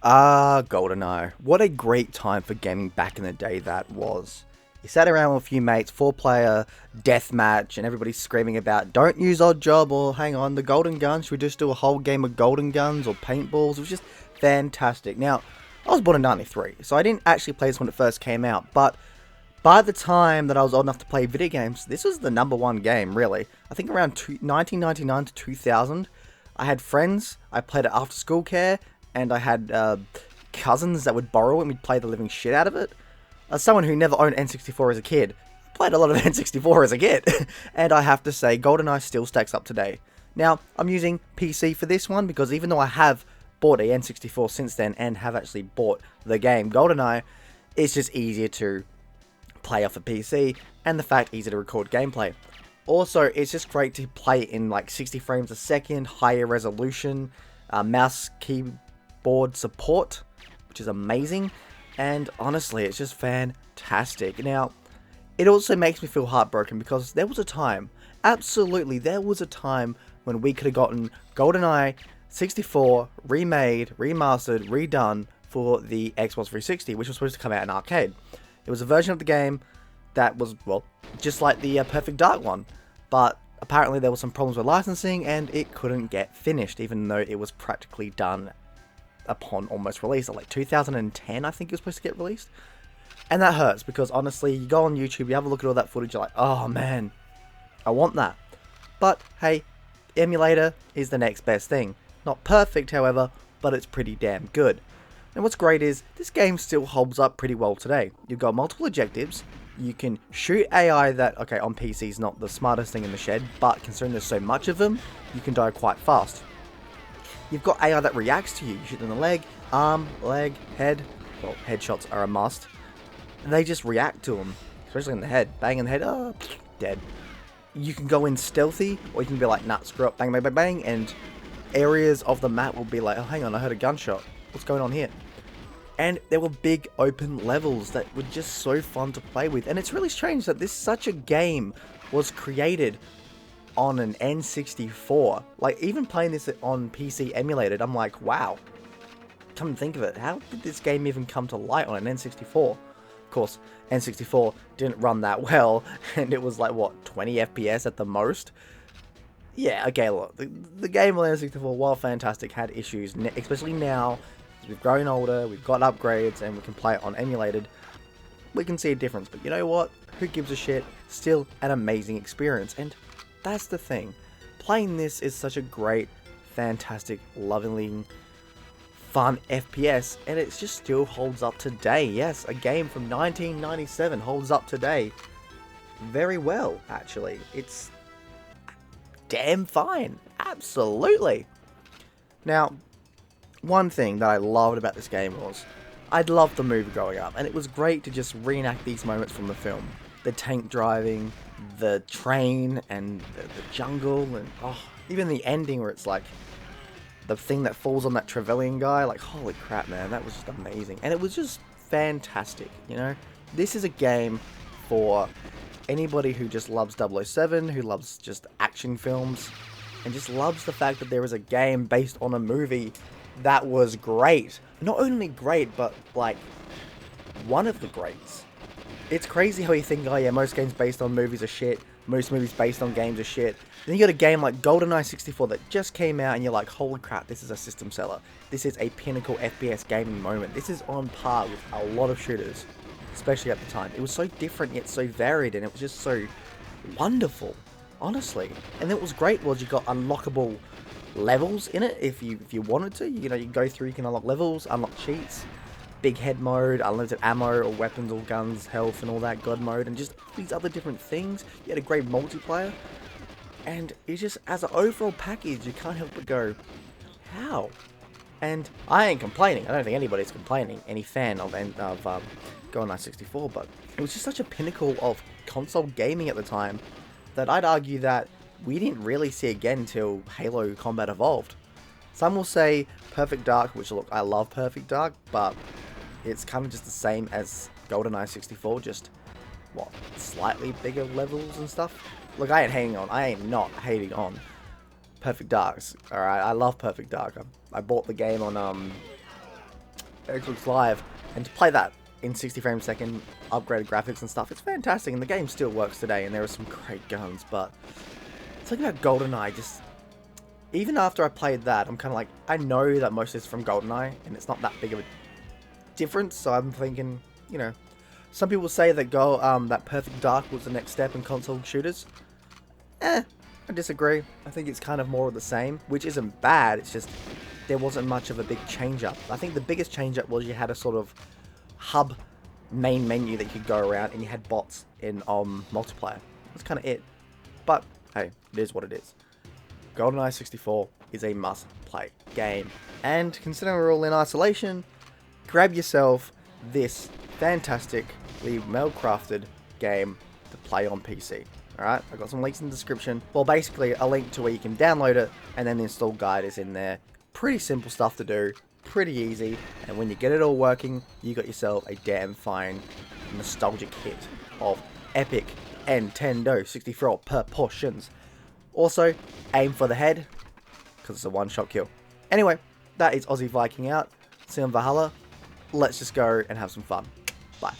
Ah, GoldenEye. What a great time for gaming back in the day that was. You sat around with a few mates, 4-player deathmatch, and everybody's screaming about, don't use odd job, or hang on, the golden gun, should we just do a whole game of golden guns or paintballs? It was just fantastic. Now, I was born in 93, so I didn't actually play this when it first came out, but by the time that I was old enough to play video games, this was the number one game, really. I think around 1999 to 2000, I had friends, I played it after school care, and I had cousins that would borrow it and we'd play the living shit out of it. As someone who never owned N64 as a kid, I played a lot of N64 as a kid, and I have to say, GoldenEye still stacks up today. Now, I'm using PC for this one because even though I have bought a N64 since then and have actually bought the game GoldenEye, it's just easier to play off a PC, and the fact easier to record gameplay. Also, it's just great to play in like 60 frames a second, higher resolution, mouse keyboard support, which is amazing, and honestly, it's just fantastic. Now, it also makes me feel heartbroken because there was a time, absolutely, there was a time when we could have gotten GoldenEye 64 remade, remastered, redone for the Xbox 360, which was supposed to come out in arcade. It was a version of the game that was, well, just like the Perfect Dark one, but apparently there were some problems with licensing and it couldn't get finished, even though it was practically done upon almost release. Like 2010, I think it was supposed to get released. And that hurts because honestly, you go on YouTube, you have a look at all that footage, you're like, oh man, I want that. But hey, Emulator is the next best thing. Not perfect, however, but it's pretty damn good. And what's great is, this game still holds up pretty well today. You've got multiple objectives, you can shoot AI that, okay, on PC is not the smartest thing in the shed, but considering there's so much of them, you can die quite fast. You've got AI that reacts to you. You shoot them in the leg, arm, leg, head. Well, headshots are a must. And they just react to them, especially in the head. Bang in the head, oh, dead. You can go in stealthy, or you can be like, nah, screw up, bang, bang, bang, bang, and areas of the map will be like, oh, hang on, I heard a gunshot. What's going on here? And there were big open levels that were just so fun to play with. And it's really strange that such a game was created on an N64. Like, even playing this on PC emulated, I'm like, wow. Come to think of it, how did this game even come to light on an N64? Of course, N64 didn't run that well, and it was like, what, 20 FPS at the most? Yeah, okay, look, the game on N64, while fantastic, had issues, especially now. We've grown older, we've got upgrades, and we can play it on emulated. We can see a difference, but you know what? Who gives a shit? Still an amazing experience, and that's the thing. Playing this is such a great, fantastic, lovingly fun FPS, and it just still holds up today. Yes, a game from 1997 holds up today very well, actually. It's damn fine. Absolutely. Now, one thing that I loved about this game was, I'd loved the movie growing up, and it was great to just reenact these moments from the film. The tank driving, the train, and the jungle, and oh, even the ending where it's like, the thing that falls on that Trevelyan guy, like, holy crap, man, that was just amazing. And it was just fantastic, you know? This is a game for anybody who just loves 007, who loves just action films, and just loves the fact that there is a game based on a movie that was great. Not only great, but, like, one of the greats. It's crazy how you think, oh yeah, most games based on movies are shit, most movies based on games are shit. Then you got a game like GoldenEye 64 that just came out and you're like, holy crap, this is a system seller. This is a pinnacle FPS gaming moment. This is on par with a lot of shooters, especially at the time. It was so different yet so varied, and it was just so wonderful, honestly. And then what was great was you got unlockable levels in it if you wanted to. You know, you go through, you can unlock levels, unlock cheats, big head mode, unlimited ammo or weapons or guns, health and all that, god mode, and just these other different things. You had a great multiplayer, and it's just, as an overall package, you can't help but go, how? And I ain't complaining. I don't think anybody's complaining, any fan of GoldenEye 64, but it was just such a pinnacle of console gaming at the time that I'd argue that we didn't really see again until Halo Combat Evolved. Some will say Perfect Dark, which, look, I love Perfect Dark, but it's kind of just the same as GoldenEye 64, just, what, slightly bigger levels and stuff? Look, I ain't not hating on Perfect Darks, alright? I love Perfect Dark. I bought the game on Xbox Live, and to play that in 60 frames a second, upgraded graphics and stuff, it's fantastic, and the game still works today, and there are some great guns, but something about GoldenEye, just, even after I played that, I'm kind of like, I know that most of it's from GoldenEye, and it's not that big of a difference, so I'm thinking, you know, some people say that that Perfect Dark was the next step in console shooters. I disagree. I think it's kind of more of the same, which isn't bad, it's just, there wasn't much of a big change-up. I think the biggest change-up was you had a sort of hub main menu that you could go around, and you had bots in multiplayer. That's kind of it. But, hey, it is what it is. GoldenEye 64 is a must-play game. And considering we're all in isolation, grab yourself this fantastically well-crafted game to play on PC. Alright, I've got some links in the description. Well, basically, a link to where you can download it, and then the install guide is in there. Pretty simple stuff to do, pretty easy, and when you get it all working, you got yourself a damn fine nostalgic hit of epic Nintendo 64 proportions. Also, aim for the head, because it's a one-shot kill. Anyway, that is Aussie Viking out. See you on Valhalla. Let's just go and have some fun. Bye.